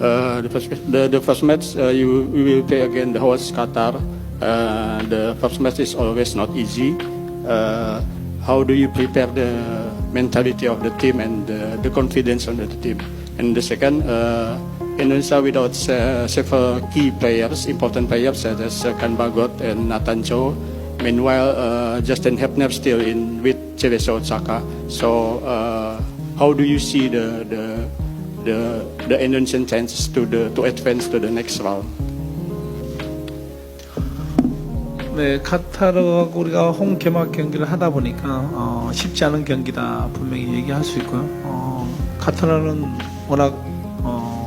The first match we will play against the host Qatar. The first match is always not easy. How do you prepare the mentality of the team and the confidence on the team? And the second, Indonesia without several key players, important players such as Kan Bagot and Nathan Cho. Meanwhile, Justin Hebner still in with CWSA Osaka. So how do you see the Indonesian chances to advance to the next round? 네, 카타르하고 우리가 홈 개막 경기를 하다 보니까 쉽지 않은 경기다 분명히 얘기할 수 있고요. 카타르는 워낙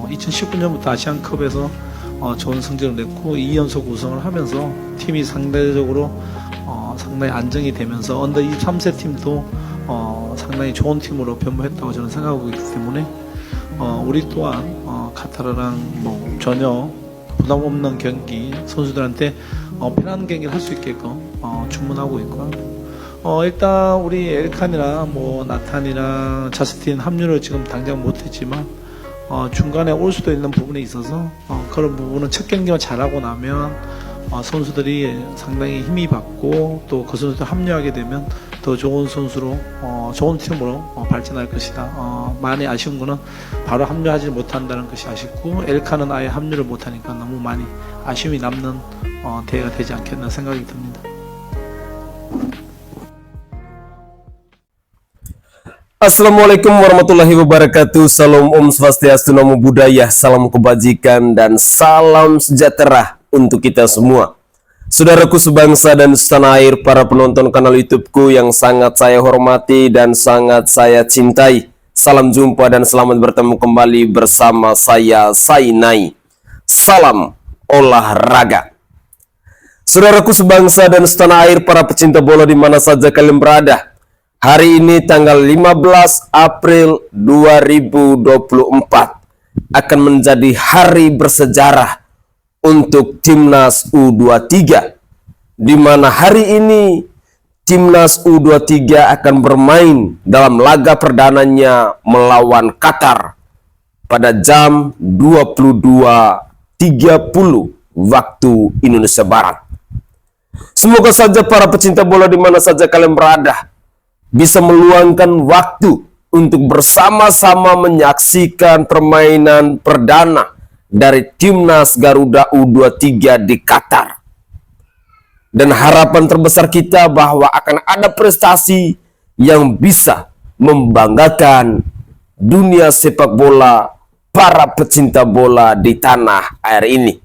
2019년부터 아시안컵에서 좋은 성적을 냈고 2연속 우승을 하면서 팀이 상대적으로 상당히 안정이 되면서 언더 23세 팀도 상당히 좋은 팀으로 변모했다고 저는 생각하고 있기 때문에 우리 또한 카타르랑 뭐 전혀 부담 없는 경기, 선수들한테 편한 경기를 할 수 있게끔 주문하고 있고요. 일단 우리 엘칸이랑 뭐 나탄이랑 자스틴 합류를 지금 당장 못했지만 중간에 올 수도 있는 부분에 있어서 그런 부분은 첫 경기만 잘하고 나면 선수들이 상당히 힘이 받고 또 그 선수들 합류하게 되면 더 좋은 선수로 좋은 팀으로 발전할 것이다. 많이 아쉬운 거는 바로 합류하지 못한다는 것이 아쉽고 엘카는 아예 합류를 못하니까 너무 많이 아쉬움이 남는 대회가 되지 않겠나 생각이 듭니다. Assalamualaikum warahmatullahi wabarakatuh. Salam Om Swastiastu, Namo Buddhaya, salam kebajikan dan salam sejahtera untuk kita semua. Saudaraku sebangsa dan setanah air, para penonton kanal YouTubeku yang sangat saya hormati dan sangat saya cintai. Salam jumpa dan selamat bertemu kembali bersama saya Sainai. Salam olahraga. Saudaraku sebangsa dan setanah air, para pecinta bola di mana saja kalian berada. Hari ini tanggal 15 April 2024 akan menjadi hari bersejarah untuk Timnas U23, di mana hari ini Timnas U23 akan bermain dalam laga perdananya melawan Qatar pada jam 22.30 waktu Indonesia Barat. Semoga saja para pecinta bola di mana saja kalian berada bisa meluangkan waktu untuk bersama-sama menyaksikan permainan perdana dari Timnas Garuda U23 di Qatar. Dan harapan terbesar kita bahwa akan ada prestasi yang bisa membanggakan dunia sepak bola, para pecinta bola di tanah air ini.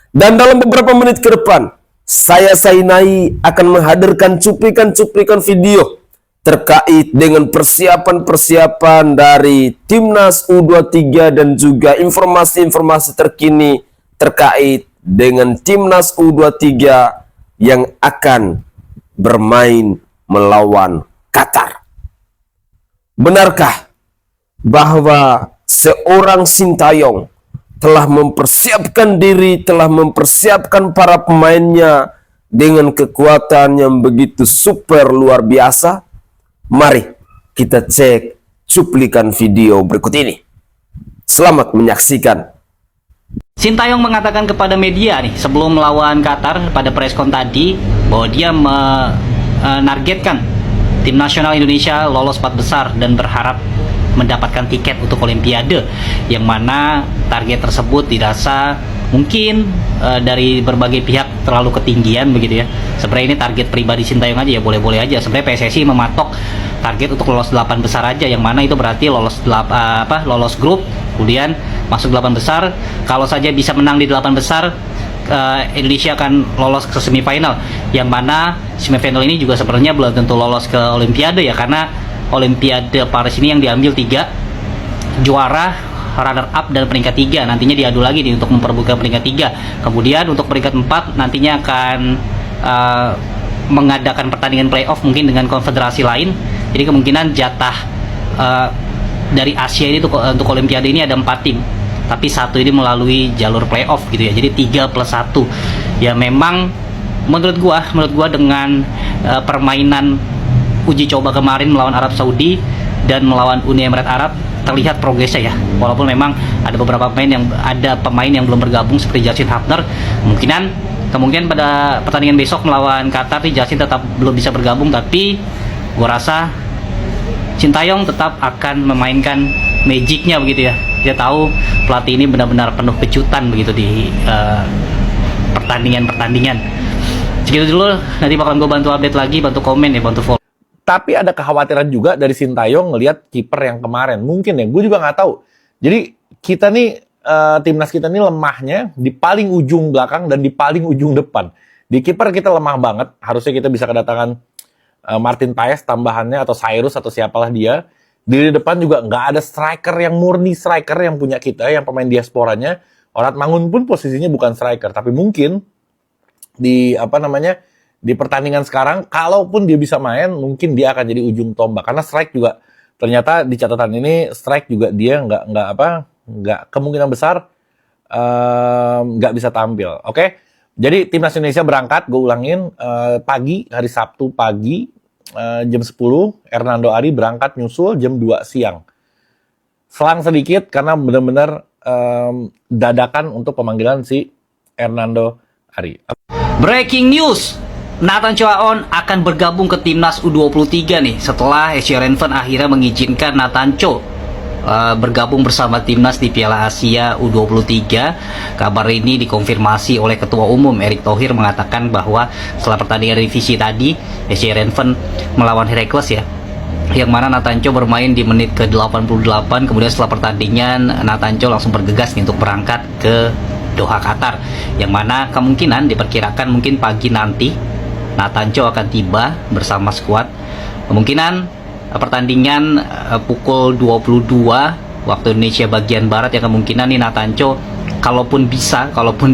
Dan dalam beberapa menit ke depan, saya Sainai akan menghadirkan cuplikan-cuplikan video terkait dengan persiapan-persiapan dari Timnas U23 dan juga informasi-informasi terkini terkait dengan Timnas U23 yang akan bermain melawan Qatar. Benarkah bahwa seorang Sintayong telah mempersiapkan diri, telah mempersiapkan para pemainnya dengan kekuatan yang begitu super luar biasa? Mari kita cek cuplikan video berikut ini. Selamat menyaksikan. Sintayong mengatakan kepada media nih sebelum melawan Qatar pada preskon tadi bahwa dia menargetkan tim nasional Indonesia lolos 4 besar dan berharap mendapatkan tiket untuk Olimpiade, yang mana target tersebut dirasa mungkin dari berbagai pihak terlalu ketinggian begitu ya. Sebenarnya ini target pribadi Sintayong aja ya, boleh-boleh aja. Sebenarnya PSSI mematok target untuk lolos 8 besar aja, yang mana itu berarti lolos lolos grup, kemudian masuk 8 besar. Kalau saja bisa menang di 8 besar, Indonesia akan lolos ke semifinal, yang mana semifinal ini juga sebenarnya belum tentu lolos ke Olimpiade ya, karena Olimpiade Paris ini yang diambil 3 juara, runner up dan peringkat 3 nantinya diadu lagi nih untuk memperebutkan peringkat 3. Kemudian untuk peringkat 4 nantinya akan mengadakan pertandingan playoff mungkin dengan konfederasi lain. Jadi kemungkinan jatah dari Asia ini untuk Olimpiade ini ada 4 tim, tapi satu ini melalui jalur playoff gitu ya. Jadi 3+1 ya. Memang menurut gua dengan permainan uji coba kemarin melawan Arab Saudi dan melawan Uni Emirat Arab, terlihat progresnya ya. Walaupun memang ada beberapa pemain yang belum bergabung seperti Justin Hubner, kemungkinan pada pertandingan besok melawan Qatar Justin tetap belum bisa bergabung, tapi gue rasa Sintayong tetap akan memainkan magicnya begitu ya. Kita tahu pelatih ini benar-benar penuh kejutan begitu di pertandingan. Segitu dulu, nanti bakalan gue bantu update lagi, bantu komen ya, bantu follow. Tapi ada kekhawatiran juga dari Sintayong ngelihat kiper yang kemarin. Mungkin ya, gue juga nggak tahu. Jadi kita nih, timnas kita nih lemahnya di paling ujung belakang dan di paling ujung depan. Di kiper kita lemah banget. Harusnya kita bisa kedatangan Martin Paes tambahannya atau Cyrus atau siapalah dia. Di depan juga nggak ada striker yang murni striker yang punya kita, yang pemain diasporanya. Orat Mangun pun posisinya bukan striker, tapi mungkin di pertandingan sekarang, kalaupun dia bisa main, mungkin dia akan jadi ujung tombak. Karena strike juga ternyata di catatan ini strike juga dia nggak kemungkinan besar nggak bisa tampil. Oke, jadi timnas Indonesia berangkat, gue ulangin, pagi hari Sabtu pagi jam 10, Hernando Ari berangkat nyusul jam 2 siang. Selang sedikit karena benar-benar dadakan untuk pemanggilan si Hernando Ari. Breaking news, Nathan Choaon akan bergabung ke timnas U23 nih setelah SC Heerenveen akhirnya mengizinkan Nathan Cho bergabung bersama timnas di Piala Asia U23. Kabar ini dikonfirmasi oleh Ketua Umum Erick Thohir, mengatakan bahwa setelah pertandingan revisi tadi SC Heerenveen melawan Heracles ya, yang mana Nathan Cho bermain di menit ke-88. Kemudian setelah pertandingan Nathan Cho langsung bergegas nih untuk berangkat ke Doha, Qatar, yang mana kemungkinan diperkirakan mungkin pagi nanti Nathan Cho akan tiba bersama skuad. Kemungkinan pertandingan pukul 22 waktu Indonesia bagian barat, yang kemungkinan nih Nathan Cho kalaupun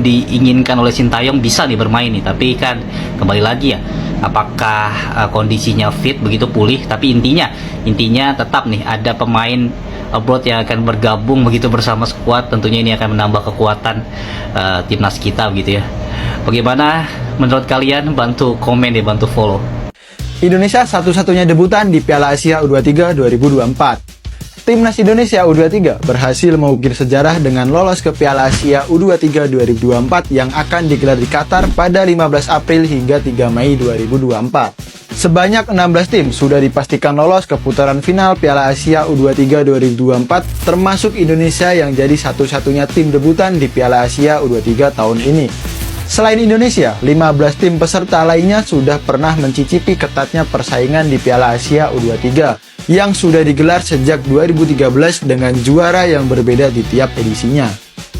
diinginkan oleh Sintayong bisa nih bermain nih, tapi kan kembali lagi ya, apakah kondisinya fit begitu pulih. Tapi intinya tetap nih ada pemain abroad yang akan bergabung begitu bersama skuad. Tentunya ini akan menambah kekuatan timnas kita begitu ya. Bagaimana menurut kalian? Bantu komen ya, bantu follow. Indonesia satu-satunya debutan di Piala Asia U23 2024. Timnas Indonesia U23 berhasil mengukir sejarah dengan lolos ke Piala Asia U23 2024 yang akan digelar di Qatar pada 15 April hingga 3 Mei 2024. Sebanyak 16 tim sudah dipastikan lolos ke putaran final Piala Asia U23 2024, termasuk Indonesia yang jadi satu-satunya tim debutan di Piala Asia U23 tahun ini. Selain Indonesia, 15 tim peserta lainnya sudah pernah mencicipi ketatnya persaingan di Piala Asia U23 yang sudah digelar sejak 2013 dengan juara yang berbeda di tiap edisinya.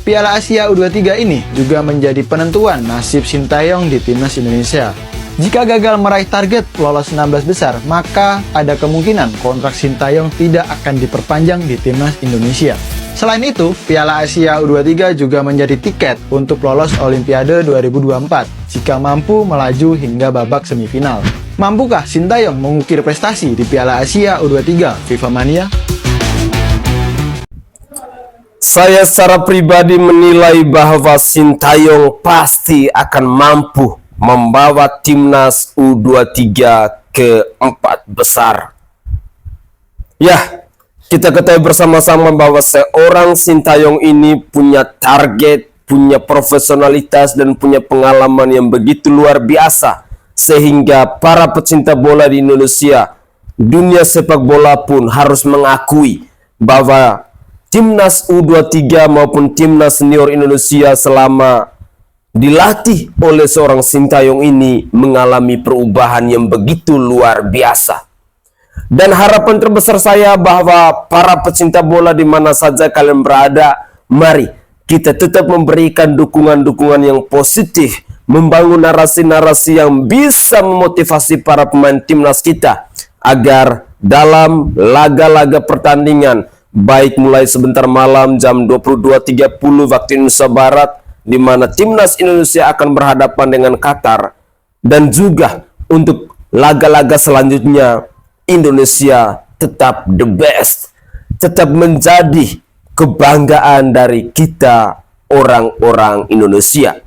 Piala Asia U23 ini juga menjadi penentuan nasib Sintayong di timnas Indonesia. Jika gagal meraih target lolos 16 besar, maka ada kemungkinan kontrak Sintayong tidak akan diperpanjang di timnas Indonesia. Selain itu, Piala Asia U23 juga menjadi tiket untuk lolos Olimpiade 2024 jika mampu melaju hingga babak semifinal. Mampukah Sintayong mengukir prestasi di Piala Asia U23 FIFA Mania? Saya secara pribadi menilai bahwa Sintayong pasti akan mampu membawa timnas U23 ke 4 besar. Ya, kita ketahui bersama-sama bahwa seorang Sintayong ini punya target, punya profesionalitas, dan punya pengalaman yang begitu luar biasa. Sehingga para pecinta bola di Indonesia, dunia sepak bola pun harus mengakui bahwa timnas U23 maupun timnas senior Indonesia selama dilatih oleh seorang Sintayong ini mengalami perubahan yang begitu luar biasa. Dan harapan terbesar saya bahwa para pecinta bola di mana saja kalian berada, mari kita tetap memberikan dukungan-dukungan yang positif, membangun narasi-narasi yang bisa memotivasi para pemain timnas kita agar dalam laga-laga pertandingan, baik mulai sebentar malam jam 22.30 waktu Indonesia Barat, di mana timnas Indonesia akan berhadapan dengan Qatar, dan juga untuk laga-laga selanjutnya, Indonesia tetap the best, tetap menjadi kebanggaan dari kita orang-orang Indonesia.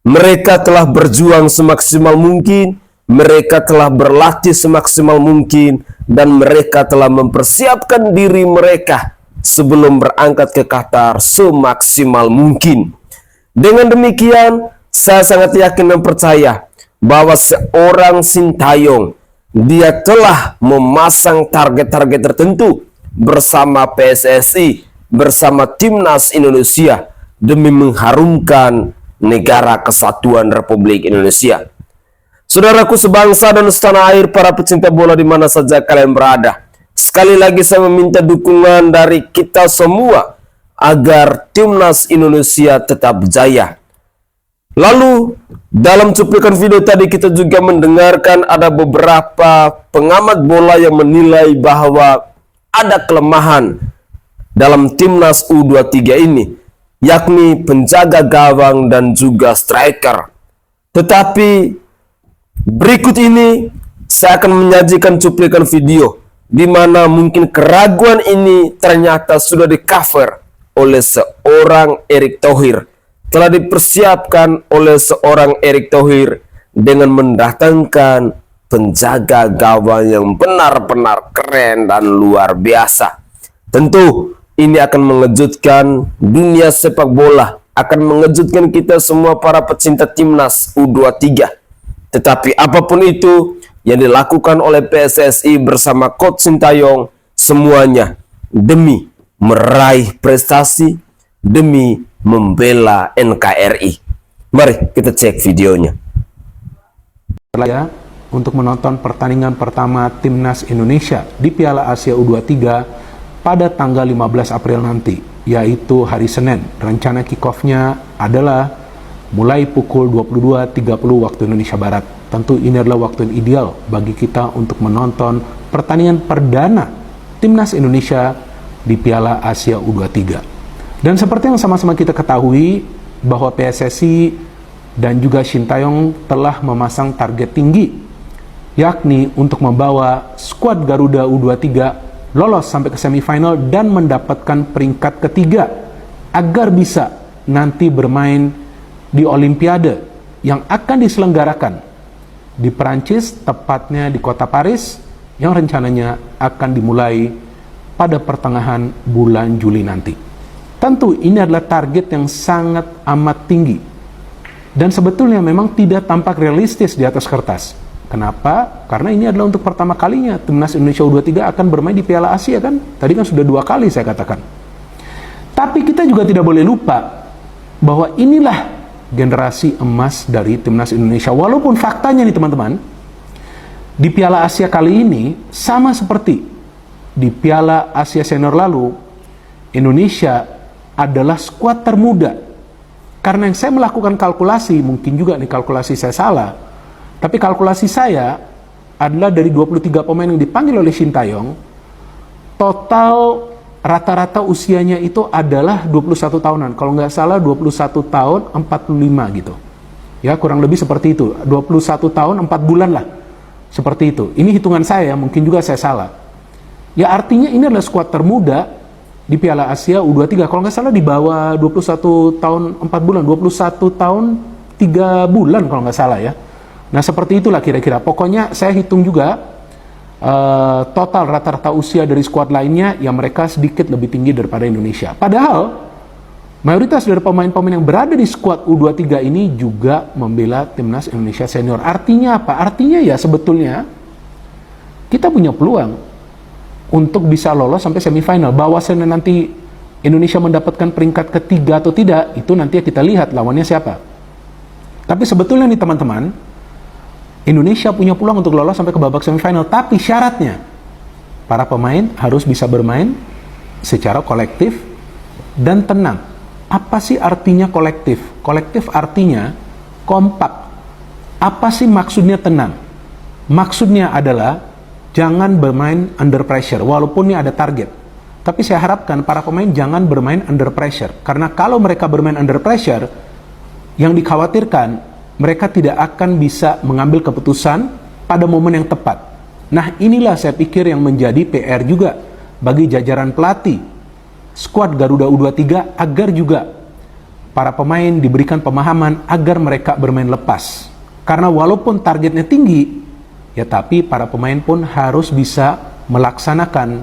Mereka telah berjuang semaksimal mungkin, mereka telah berlatih semaksimal mungkin, dan mereka telah mempersiapkan diri mereka sebelum berangkat ke Qatar semaksimal mungkin. Dengan demikian, saya sangat yakin dan percaya bahwa seorang Sintayong, dia telah memasang target-target tertentu bersama PSSI, bersama Timnas Indonesia demi mengharumkan negara kesatuan Republik Indonesia. Saudaraku sebangsa dan setanah air, para pecinta bola di mana saja kalian berada, sekali lagi saya meminta dukungan dari kita semua agar Timnas Indonesia tetap jaya. Lalu dalam cuplikan video tadi kita juga mendengarkan ada beberapa pengamat bola yang menilai bahwa ada kelemahan dalam Timnas U23 ini, yakni penjaga gawang dan juga striker. Tetapi berikut ini saya akan menyajikan cuplikan video di mana mungkin keraguan ini ternyata sudah di-cover oleh seorang Erick Thohir, telah dipersiapkan oleh seorang Erick Thohir dengan mendatangkan penjaga gawang yang benar-benar keren dan luar biasa. Tentu ini akan mengejutkan dunia sepak bola, akan mengejutkan kita semua para pecinta Timnas U23. Tetapi apapun itu yang dilakukan oleh PSSI bersama Coach Sintayong, semuanya demi meraih prestasi, demi membela NKRI. Mari kita cek videonya. Untuk menonton pertandingan pertama Timnas Indonesia di Piala Asia U23 pada tanggal 15 April nanti, yaitu hari Senin. Rencana kick-off-nya adalah mulai pukul 22.30 waktu Indonesia Barat. Tentu ini adalah waktu yang ideal bagi kita untuk menonton pertandingan perdana Timnas Indonesia di Piala Asia U23. Dan seperti yang sama-sama kita ketahui bahwa PSSI dan juga Sintayong telah memasang target tinggi, yakni untuk membawa skuad Garuda U23 lolos sampai ke semifinal dan mendapatkan peringkat ketiga agar bisa nanti bermain di Olimpiade yang akan diselenggarakan di Perancis, tepatnya di kota Paris, yang rencananya akan dimulai pada pertengahan bulan Juli nanti. Tentu ini adalah target yang sangat amat tinggi dan sebetulnya memang tidak tampak realistis di atas kertas. Kenapa? Karena ini adalah untuk pertama kalinya Timnas Indonesia U23 akan bermain di Piala Asia kan? Tadi kan sudah 2 kali saya katakan. Tapi kita juga tidak boleh lupa bahwa inilah generasi emas dari Timnas Indonesia. Walaupun faktanya nih teman-teman, di Piala Asia kali ini sama seperti di Piala Asia Senior lalu, Indonesia adalah skuad termuda. Karena yang saya melakukan kalkulasi, mungkin juga nih kalkulasi saya salah, tapi kalkulasi saya adalah dari 23 pemain yang dipanggil oleh Sintayong, total rata-rata usianya itu adalah 21 tahunan. Kalau nggak salah 21 tahun 45 gitu. Ya, kurang lebih seperti itu. 21 tahun 4 bulan lah. Seperti itu. Ini hitungan saya, mungkin juga saya salah. Ya artinya ini adalah skuad termuda di Piala Asia U23. Kalau nggak salah di bawah 21 tahun 4 bulan, 21 tahun 3 bulan kalau nggak salah ya. Nah seperti itulah kira-kira. Pokoknya saya hitung juga total rata-rata usia dari skuad lainnya yang mereka sedikit lebih tinggi daripada Indonesia. Padahal mayoritas dari pemain-pemain yang berada di skuad U23 ini juga membela Timnas Indonesia Senior. Artinya apa? Artinya ya sebetulnya kita punya peluang untuk bisa lolos sampai semifinal. Bahwasannya nanti Indonesia mendapatkan peringkat ketiga atau tidak, itu nanti kita lihat lawannya siapa. Tapi sebetulnya nih teman-teman, Indonesia punya peluang untuk lolos sampai ke babak semifinal. Tapi syaratnya, para pemain harus bisa bermain secara kolektif dan tenang. Apa sih artinya kolektif? Kolektif artinya kompak. Apa sih maksudnya tenang? Maksudnya adalah jangan bermain under pressure, walaupun ini ada target. Tapi saya harapkan para pemain jangan bermain under pressure. Karena kalau mereka bermain under pressure, yang dikhawatirkan, mereka tidak akan bisa mengambil keputusan pada momen yang tepat. Nah inilah saya pikir yang menjadi PR juga bagi jajaran pelatih skuad Garuda U23 agar juga para pemain diberikan pemahaman agar mereka bermain lepas. Karena walaupun targetnya tinggi, ya tapi para pemain pun harus bisa melaksanakan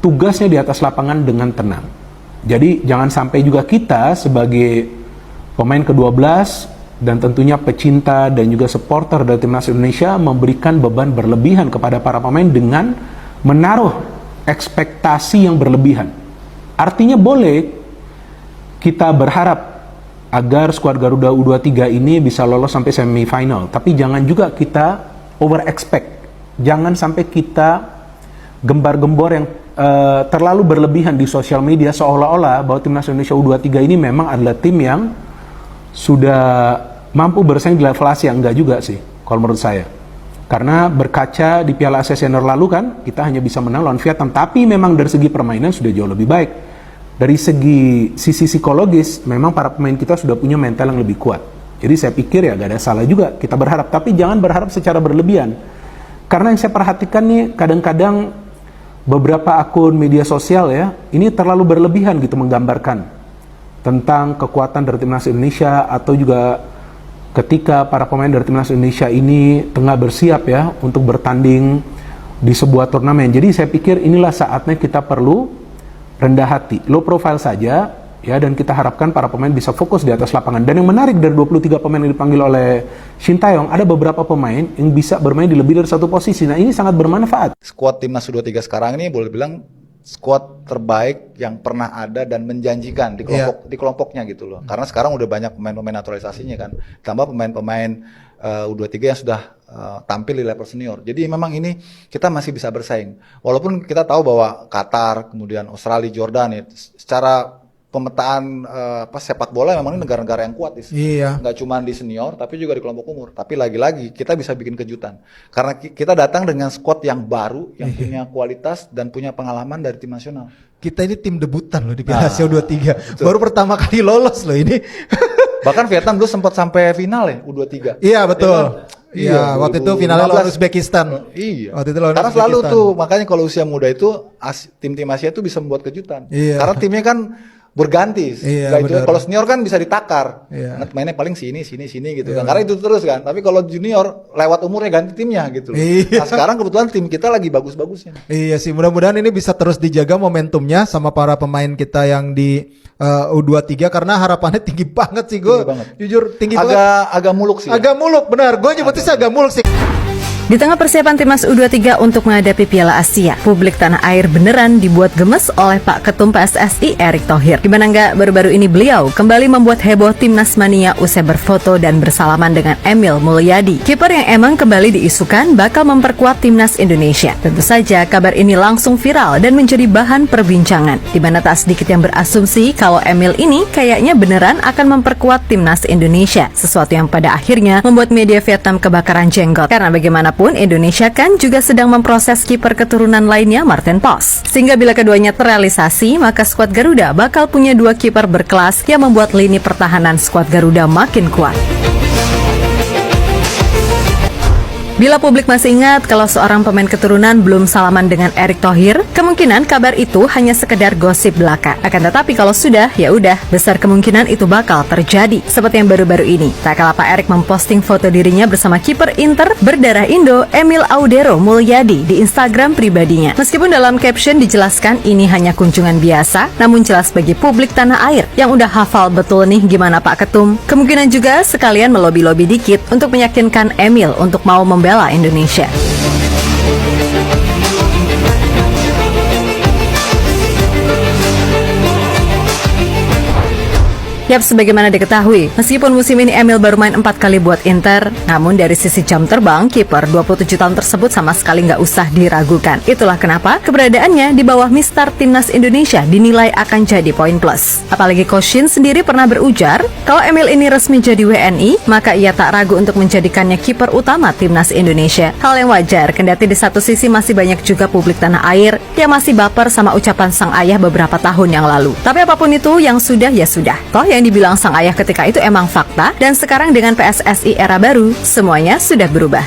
tugasnya di atas lapangan dengan tenang. Jadi jangan sampai juga kita sebagai pemain ke-12 dan tentunya pecinta dan juga supporter dari Timnas Indonesia memberikan beban berlebihan kepada para pemain dengan menaruh ekspektasi yang berlebihan. Artinya boleh kita berharap agar skuad Garuda U23 ini bisa lolos sampai semifinal, tapi jangan juga kita over expect. Jangan sampai kita gembar-gembor yang terlalu berlebihan di sosial media seolah-olah bahwa Timnas Indonesia U23 ini memang adalah tim yang sudah mampu bersaing di level Asia. Enggak juga sih kalau menurut saya, karena berkaca di Piala Asia Senior lalu kan kita hanya bisa menang lawan Vietnam, tapi memang dari segi permainan sudah jauh lebih baik. Dari segi sisi psikologis memang para pemain kita sudah punya mental yang lebih kuat. Jadi saya pikir ya gak ada salah juga kita berharap, tapi jangan berharap secara berlebihan. Karena yang saya perhatikan nih kadang-kadang beberapa akun media sosial ya, ini terlalu berlebihan gitu menggambarkan tentang kekuatan dari Timnas Indonesia, atau juga ketika para pemain dari Timnas Indonesia ini tengah bersiap ya untuk bertanding di sebuah turnamen. Jadi saya pikir inilah saatnya kita perlu rendah hati, low profile saja ya, dan kita harapkan para pemain bisa fokus di atas lapangan. Dan yang menarik dari 23 pemain yang dipanggil oleh Shin Tae-yong, ada beberapa pemain yang bisa bermain di lebih dari satu posisi. Nah ini sangat bermanfaat. Skuad Timnas U23 sekarang ini boleh bilang skuad terbaik yang pernah ada dan menjanjikan di kelompoknya gitu loh. Karena sekarang udah banyak pemain-pemain naturalisasinya kan, tambah pemain-pemain U23 yang sudah tampil di level senior. Jadi memang ini kita masih bisa bersaing. Walaupun kita tahu bahwa Qatar, kemudian Australia, Jordan ya, secara pemetaan sepak bola memang ini negara-negara yang kuat nggak cuma di senior tapi juga di kelompok umur. Tapi lagi-lagi kita bisa bikin kejutan karena kita datang dengan skuad yang baru, yang punya kualitas dan punya pengalaman dari tim nasional. Kita ini tim debutan loh di Piala Asia U23. Baru pertama kali lolos loh ini. Bahkan Vietnam dulu sempat sampai final ya U23. Iya betul. Iya, waktu itu finalnya lawan Uzbekistan. Iya. Waktu itu lawan karena selalu tuh, makanya kalau usia muda itu tim-tim Asia itu bisa membuat kejutan. Iya. Karena timnya kan berganti. Kalau senior kan bisa ditakar. Nah, mainnya paling sini gitu kan. Karena itu terus kan. Tapi kalau junior lewat umurnya ganti timnya gitu. Nah, sekarang kebetulan tim kita lagi bagus-bagusnya. Iya sih, mudah-mudahan ini bisa terus dijaga momentumnya sama para pemain kita yang di U23 karena harapannya tinggi banget sih gue. Jujur tinggi banget. Agak muluk sih. Agak muluk, benar. Gue nyebutnya agak muluk sih. Di tengah persiapan Timnas U23 untuk menghadapi Piala Asia, publik tanah air beneran dibuat gemes oleh Pak Ketum PSSI Erick Thohir. Gimana nggak, baru-baru ini beliau kembali membuat heboh Timnas Mania usai berfoto dan bersalaman dengan Emil Mulyadi, kiper yang emang kembali diisukan bakal memperkuat Timnas Indonesia. Tentu saja kabar ini langsung viral dan menjadi bahan perbincangan, di mana tak sedikit yang berasumsi kalau Emil ini kayaknya beneran akan memperkuat Timnas Indonesia, sesuatu yang pada akhirnya membuat media Vietnam kebakaran jenggot. Karena bagaimanapun Indonesia kan juga sedang memproses kiper keturunan lainnya, Martin Pos. Sehingga bila keduanya terrealisasi, maka skuad Garuda bakal punya dua kiper berkelas yang membuat lini pertahanan skuad Garuda makin kuat. Bila publik masih ingat kalau seorang pemain keturunan belum salaman dengan Erick Thohir, kemungkinan kabar itu hanya sekedar gosip belaka. Akan tetapi kalau sudah, ya udah, besar kemungkinan itu bakal terjadi. Seperti yang baru-baru ini, tak kalah Pak Erick memposting foto dirinya bersama kiper Inter berdarah Indo, Emil Audero Mulyadi di Instagram pribadinya. Meskipun dalam caption dijelaskan ini hanya kunjungan biasa, namun jelas bagi publik tanah air yang udah hafal betul nih gimana Pak Ketum, kemungkinan juga sekalian melobi-lobi dikit untuk meyakinkan Emil untuk mau membela Indonesia. Yap, sebagaimana diketahui, meskipun musim ini Emil baru main 4 kali buat Inter, namun dari sisi jam terbang, kiper 27 tahun tersebut sama sekali nggak usah diragukan. Itulah kenapa keberadaannya di bawah Mister Timnas Indonesia dinilai akan jadi poin plus. Apalagi Coach Shin sendiri pernah berujar, kalau Emil ini resmi jadi WNI, maka ia tak ragu untuk menjadikannya kiper utama Timnas Indonesia. Hal yang wajar, kendati di satu sisi masih banyak juga publik tanah air yang masih baper sama ucapan sang ayah beberapa tahun yang lalu. Tapi apapun itu, yang sudah ya sudah. Toh yang dibilang sang ayah ketika itu emang fakta, dan sekarang dengan PSSI era baru, semuanya sudah berubah.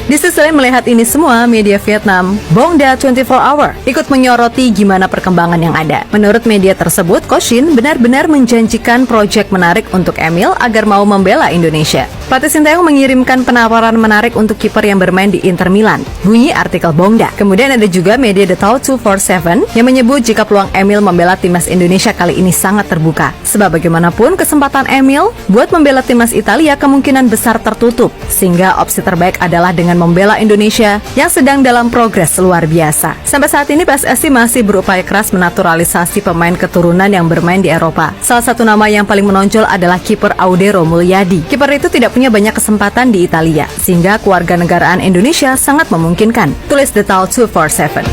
Di sisi lain melihat ini semua, media Vietnam, Bongda 24 Hour, ikut menyoroti gimana perkembangan yang ada. Menurut media tersebut, Coach Shin benar-benar menjanjikan proyek menarik untuk Emil agar mau membela Indonesia. Pelatih Sintayong mengirimkan penawaran menarik untuk kiper yang bermain di Inter Milan. Bunyi artikel Bongda. Kemudian ada juga media The Talk 247 yang menyebut jika peluang Emil membela timnas Indonesia kali ini sangat terbuka. Sebab bagaimanapun kesempatan Emil buat membela timnas Italia kemungkinan besar tertutup. Sehingga opsi terbaik adalah dengan membela Indonesia yang sedang dalam progres luar biasa. Sampai saat ini PSSI masih berupaya keras menaturalisasi pemain keturunan yang bermain di Eropa. Salah satu nama yang paling menonjol adalah kiper Audero Mulyadi. Kiper itu tidak punya banyak kesempatan di Italia, sehingga kewarganegaraan Indonesia sangat memungkinkan. Tulis The Talk 247.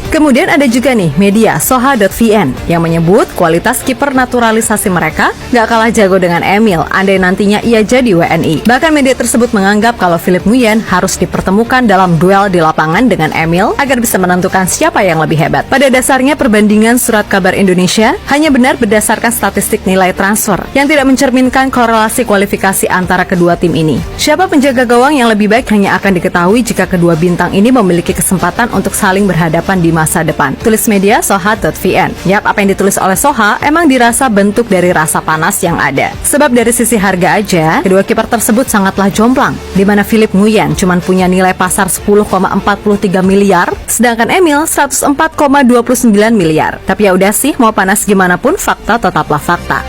Kemudian ada juga nih media Soha.vn yang menyebut kualitas kiper naturalisasi mereka gak kalah jago dengan Emil andai nantinya ia jadi WNI. Bahkan media tersebut menganggap kalau Philip Nguyen harus dipertemukan dalam duel di lapangan dengan Emil agar bisa menentukan siapa yang lebih hebat. Pada dasarnya perbandingan Surat Kabar Indonesia hanya benar berdasarkan statistik nilai transfer yang tidak mencerminkan korelasi kualifikasi antara kedua tim ini. Siapa penjaga gawang yang lebih baik hanya akan diketahui jika kedua bintang ini memiliki kesempatan untuk saling berhadapan di masa depan. Tulis media Soha.vn. Yap, apa yang ditulis oleh Soha emang dirasa bentuk dari rasa panas yang ada. Sebab dari sisi harga aja, kedua kiper tersebut sangatlah jomplang, di mana Philip Nguyen cuma punya nilai pasar 10,43 miliar, sedangkan Emil 104,29 miliar. Tapi ya udah sih, mau panas gimana pun fakta tetaplah fakta.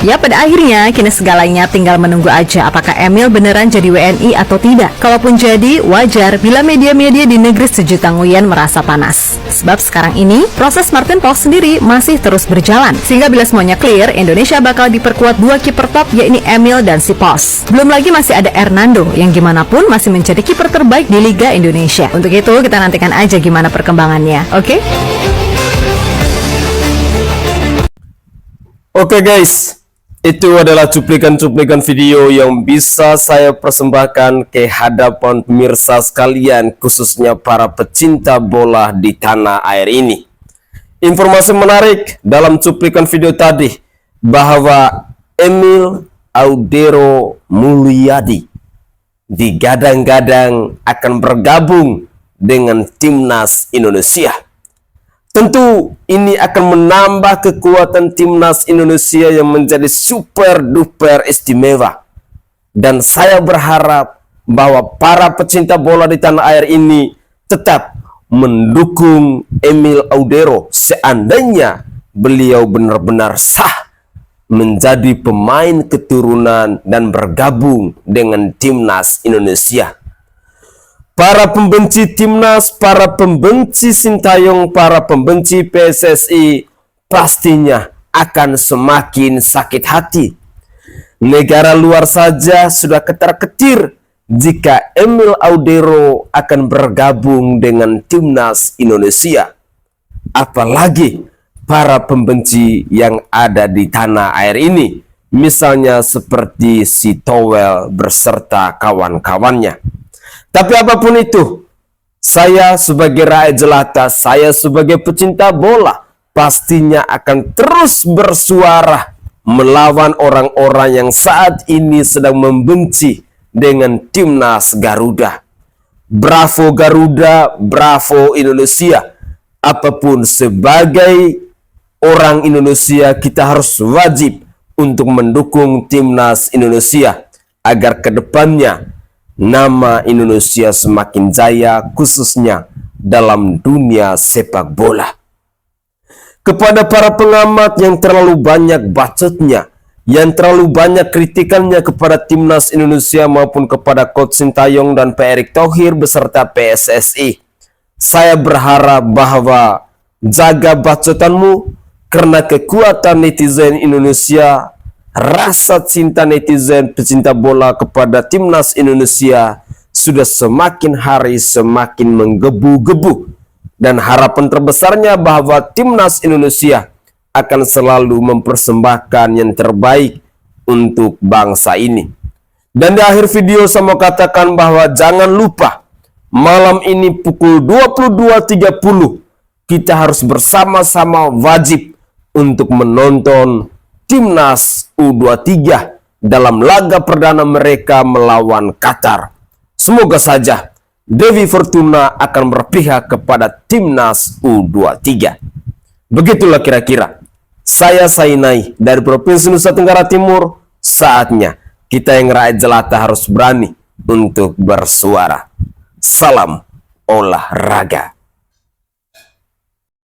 Ya, pada akhirnya kini segalanya tinggal menunggu aja apakah Emil beneran jadi WNI atau tidak. Kalaupun jadi, wajar bila media-media di negeri sejuta Nguyen merasa panas. Sebab sekarang ini, proses Martin Paul sendiri masih terus berjalan. Sehingga bila semuanya clear, Indonesia bakal diperkuat dua kiper top, yakni Emil dan si Pos. Belum lagi masih ada Hernando, yang gimana pun masih menjadi kiper terbaik di Liga Indonesia. Untuk itu, kita nantikan aja gimana perkembangannya, oke? Oke guys, itu adalah cuplikan-cuplikan video yang bisa saya persembahkan ke hadapan pemirsa sekalian, khususnya para pecinta bola di tanah air ini. Informasi menarik dalam cuplikan video tadi bahwa Emil Audero Mulyadi digadang-gadang akan bergabung dengan timnas Indonesia. Tentu ini akan menambah kekuatan timnas Indonesia yang menjadi super duper istimewa. Dan saya berharap bahwa para pecinta bola di tanah air ini tetap mendukung Emil Audero seandainya beliau benar-benar sah menjadi pemain keturunan dan bergabung dengan timnas Indonesia. Para pembenci timnas, para pembenci Sintayong, para pembenci PSSI pastinya akan semakin sakit hati. Negara luar saja sudah ketar-ketir jika Emil Audero akan bergabung dengan timnas Indonesia. Apalagi para pembenci yang ada di tanah air ini, misalnya seperti si Towel beserta kawan-kawannya. Tapi apapun itu, saya sebagai rakyat jelata, saya sebagai pecinta bola, pastinya akan terus bersuara melawan orang-orang yang saat ini sedang membenci dengan timnas Garuda. Bravo Garuda, bravo Indonesia. Apapun sebagai orang Indonesia, kita harus wajib untuk mendukung timnas Indonesia agar kedepannya nama Indonesia semakin jaya, khususnya dalam dunia sepak bola. Kepada para pengamat yang terlalu banyak bacotnya, yang terlalu banyak kritikannya kepada timnas Indonesia maupun kepada Coach Sintayong dan Pak Erick Thohir beserta PSSI, saya berharap bahwa jaga bacotanmu karena kekuatan netizen Indonesia, rasa cinta netizen pecinta bola kepada timnas Indonesia sudah semakin hari semakin menggebu-gebu, dan harapan terbesarnya bahwa timnas Indonesia akan selalu mempersembahkan yang terbaik untuk bangsa ini. Dan di akhir video saya mau katakan bahwa jangan lupa malam ini pukul 22.30 kita harus bersama-sama wajib untuk menonton timnas U23 dalam laga perdana mereka melawan Qatar. Semoga saja Dewi Fortuna akan berpihak kepada timnas U23. Begitulah kira-kira. Saya Sainai dari Provinsi Nusa Tenggara Timur. Saatnya kita yang rakyat jelata harus berani untuk bersuara. Salam olahraga.